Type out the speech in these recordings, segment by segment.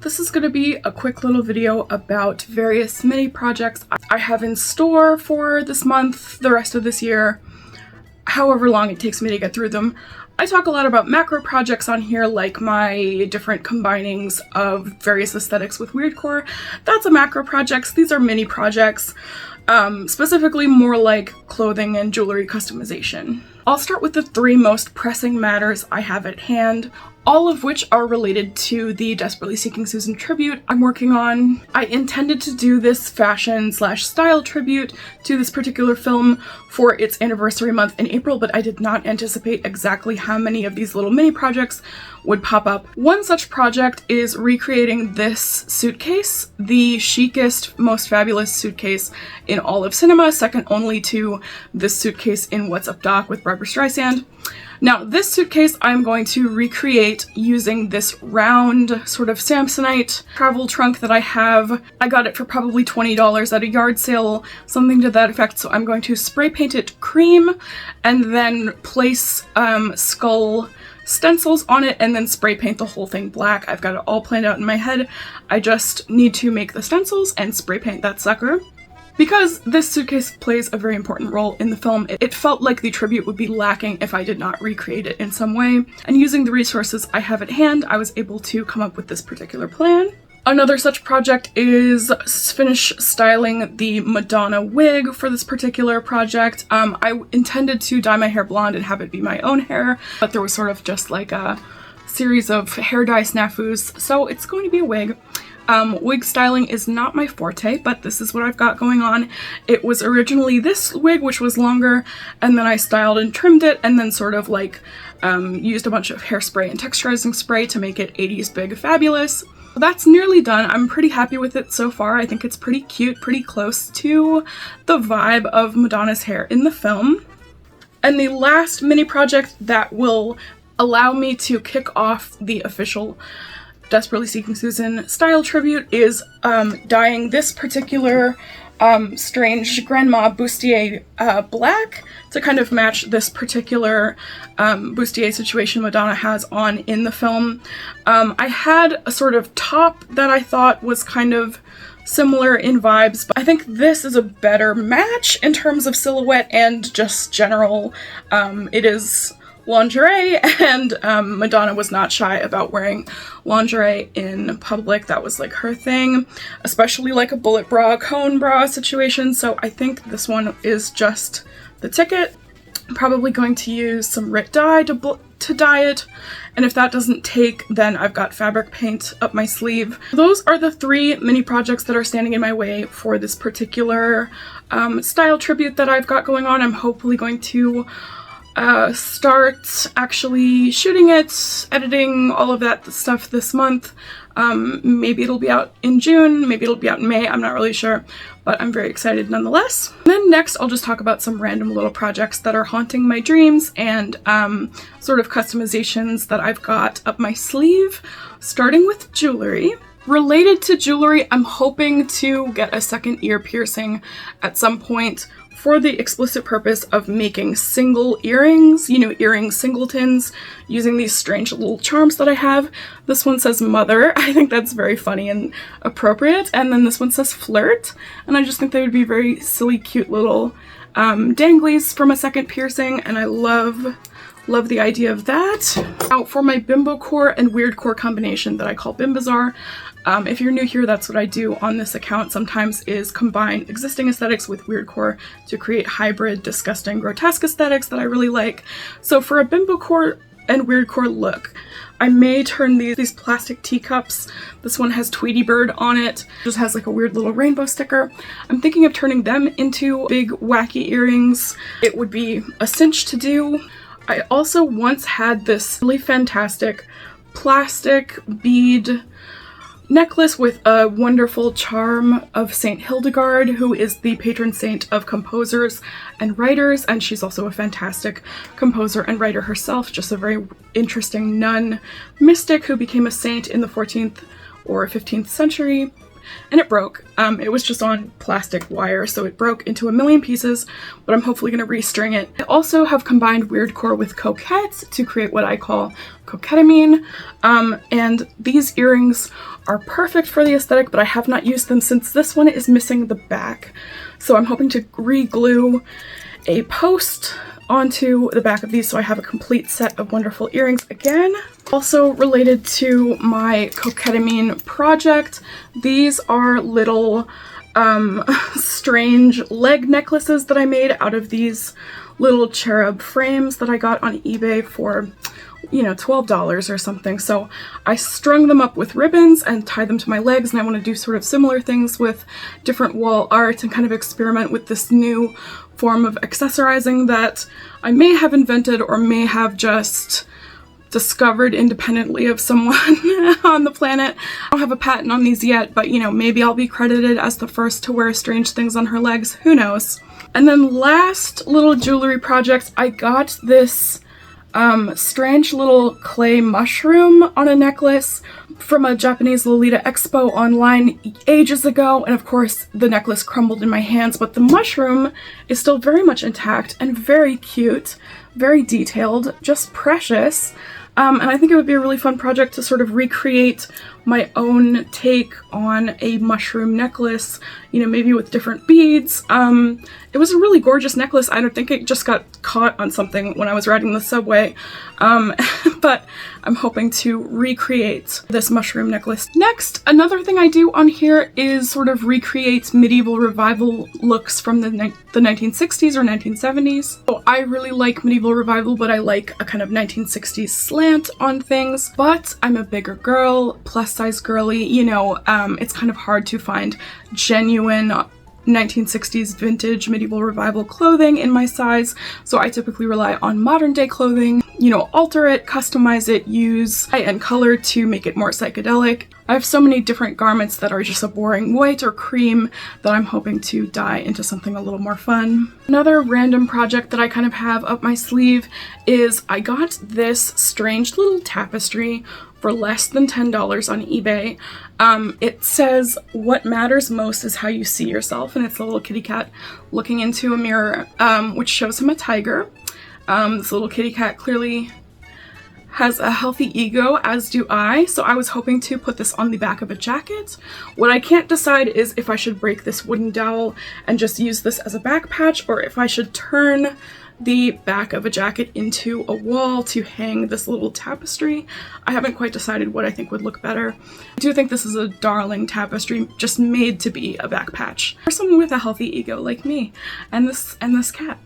This is going to be a quick little video about various mini projects I have in store for this month, the rest of this year, however long it takes me to get through them. I talk a lot about macro projects on here, like my different combinings of various aesthetics with weirdcore. That's a macro projects. These are mini projects, specifically more like clothing and jewelry customization. I'll start with the three most pressing matters I have at hand, all of which are related to the Desperately Seeking Susan tribute I'm working on. I intended to do this fashion/style tribute to this particular film for its anniversary month in April, but I did not anticipate exactly how many of these little mini projects would pop up. One such project is recreating this suitcase, the chicest, most fabulous suitcase in all of cinema, second only to this suitcase in What's Up Doc with Barbra Streisand. Now, this suitcase I'm going to recreate using this round sort of Samsonite travel trunk that I have. I got it for probably $20 at a yard sale, something to that effect, so I'm going to spray paint it cream and then place skull stencils on it and then spray paint the whole thing black. I've got it all planned out in my head. I just need to make the stencils and spray paint that sucker. Because this suitcase plays a very important role in the film, it felt like the tribute would be lacking if I did not recreate it in some way. And using the resources I have at hand, I was able to come up with this particular plan. Another such project is finish styling the Madonna wig for this particular project. I intended to dye my hair blonde and have it be my own hair, but there was sort of just like a series of hair dye snafus, so it's going to be a wig. Wig styling is not my forte, but this is what I've got going on. It was originally this wig, which was longer, and then I styled and trimmed it, and then sort of like used a bunch of hairspray and texturizing spray to make it 80s big fabulous. That's nearly done. I'm pretty happy with it so far. I think it's pretty cute, pretty close to the vibe of Madonna's hair in the film. And the last mini project that will allow me to kick off the official Desperately Seeking Susan style tribute is dyeing this particular strange grandma bustier black to kind of match this particular bustier situation Madonna has on in the film. I had a sort of top that I thought was kind of similar in vibes, but I think this is a better match in terms of silhouette and just general. It is lingerie, and Madonna was not shy about wearing lingerie in public. That was like her thing, especially like a bullet bra, cone bra situation, so I think this one is just the ticket. I'm probably going to use some Rit dye to dye it, and if that doesn't take, then I've got fabric paint up my sleeve. Those are the three mini projects that are standing in my way for this particular style tribute that I've got going on. I'm hopefully going to start actually shooting it, editing, all of that stuff this month. Maybe it'll be out in June, maybe it'll be out in May, I'm not really sure, but I'm very excited nonetheless. And then next I'll just talk about some random little projects that are haunting my dreams and sort of customizations that I've got up my sleeve, starting with jewelry. Related to jewelry, I'm hoping to get a second ear piercing at some point for the explicit purpose of making single earrings, you know, earring singletons, using these strange little charms that I have. This one says mother. I think that's very funny and appropriate. And then this one says flirt. And I just think they would be very silly, cute little danglies from a second piercing. And I love the idea of that. Now for my bimbo core and weird core combination that I call Bimbazar. If you're new here, that's what I do on this account sometimes, is combine existing aesthetics with weirdcore to create hybrid, disgusting, grotesque aesthetics that I really like. So for a bimbo core and weirdcore look, I may turn these plastic teacups. This one has Tweety Bird on it. Just has like a weird little rainbow sticker. I'm thinking of turning them into big wacky earrings. It would be a cinch to do. I also once had this really fantastic plastic bead necklace with a wonderful charm of Saint Hildegard, who is the patron saint of composers and writers, and she's also a fantastic composer and writer herself, just a very interesting nun mystic who became a saint in the 14th or 15th century. And it broke. It was just on plastic wire, so it broke into a million pieces, but I'm hopefully going to restring it. I also have combined weirdcore with coquette to create what I call coquetamine, and these earrings are perfect for the aesthetic, but I have not used them since this one is missing the back. So I'm hoping to re-glue a post onto the back of these so I have a complete set of wonderful earrings again. Also related to my coketamine project, these are little strange leg necklaces that I made out of these little cherub frames that I got on eBay for, you know, $12 or something. So I strung them up with ribbons and tied them to my legs, and I want to do sort of similar things with different wall art and kind of experiment with this new form of accessorizing that I may have invented or may have just discovered independently of someone on the planet. I don't have a patent on these yet, but you know, maybe I'll be credited as the first to wear strange things on her legs. Who knows? And then last little jewelry project, I got this strange little clay mushroom on a necklace from a Japanese Lolita Expo online ages ago, and of course the necklace crumbled in my hands, but the mushroom is still very much intact and very cute, very detailed, just precious. And I think it would be a really fun project to sort of recreate my own take on a mushroom necklace, you know, maybe with different beads. It was a really gorgeous necklace. I don't think it just got caught on something when I was riding the subway, but I'm hoping to recreate this mushroom necklace. Next, another thing I do on here is sort of recreate medieval revival looks from the 1960s or 1970s. So I really like medieval revival, but I like a kind of 1960s slant on things. But I'm a bigger girl, plus size girly, you know, it's kind of hard to find genuine 1960s vintage medieval revival clothing in my size, so I typically rely on modern day clothing, you know, alter it, customize it, use light and color to make it more psychedelic. I have so many different garments that are just a boring white or cream that I'm hoping to dye into something a little more fun. Another random project that I kind of have up my sleeve is I got this strange little tapestry for less than $10 on eBay. It says, "What matters most is how you see yourself," and it's a little kitty cat looking into a mirror, which shows him a tiger. This little kitty cat clearly has a healthy ego, as do I, so I was hoping to put this on the back of a jacket. What I can't decide is if I should break this wooden dowel and just use this as a back patch, or if I should turn the back of a jacket into a wall to hang this little tapestry. I haven't quite decided what I think would look better. I do think this is a darling tapestry, just made to be a back patch for someone with a healthy ego like me and this cat.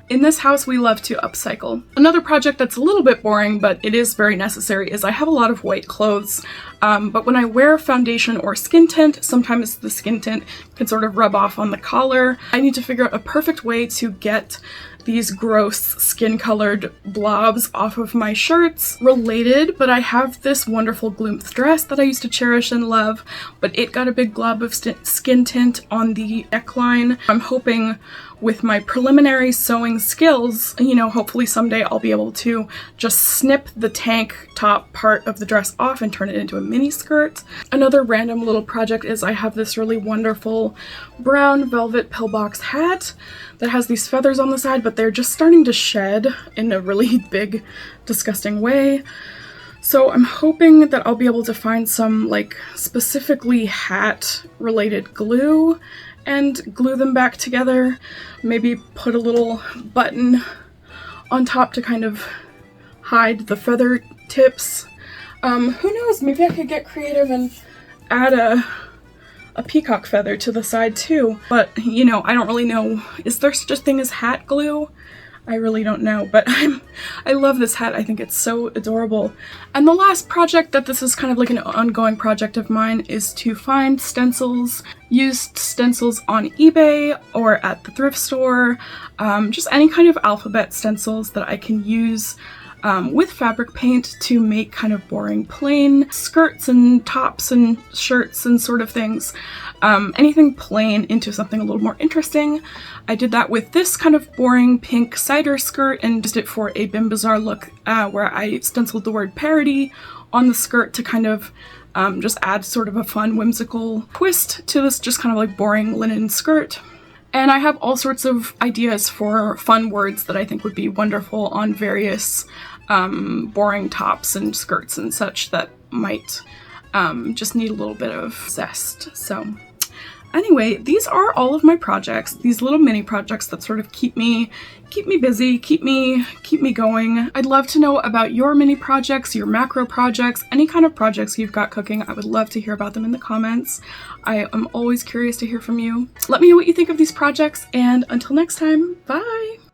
In this house, we love to upcycle. Another project that's a little bit boring, but it is very necessary, is I have a lot of white clothes, but when I wear foundation or skin tint, sometimes the skin tint can sort of rub off on the collar. I need to figure out a perfect way to get these gross skin-colored blobs off of my shirts. Related, but I have this wonderful Gloomth dress that I used to cherish and love, but it got a big glob of skin tint on the neckline. I'm hoping with my preliminary sewing skills, you know, hopefully someday I'll be able to just snip the tank top part of the dress off and turn it into a mini skirt. Another random little project is I have this really wonderful brown velvet pillbox hat that has these feathers on the side, but they're just starting to shed in a really big, disgusting way. So I'm hoping that I'll be able to find some like specifically hat related glue and glue them back together. Maybe put a little button on top to kind of hide the feather tips. Who knows, maybe I could get creative and add a peacock feather to the side too. But, you know, I don't really know. Is there such a thing as hat glue? I really don't know, but I love this hat. I think it's so adorable. And the last project that this is kind of like an ongoing project of mine is to find stencils, used stencils on eBay or at the thrift store, just any kind of alphabet stencils that I can use with fabric paint to make kind of boring plain skirts and tops and shirts and sort of things. Anything plain into something a little more interesting. I did that with this kind of boring pink cider skirt and used it for a Bim Bazaar look where I stenciled the word parody on the skirt to kind of just add sort of a fun whimsical twist to this just kind of like boring linen skirt. And I have all sorts of ideas for fun words that I think would be wonderful on various boring tops and skirts and such that might just need a little bit of zest. So anyway, these are all of my projects, these little mini projects that sort of keep me busy, keep me going. I'd love to know about your mini projects, your macro projects, any kind of projects you've got cooking. I would love to hear about them in the comments. I am always curious to hear from you. Let me know what you think of these projects, and until next time, bye!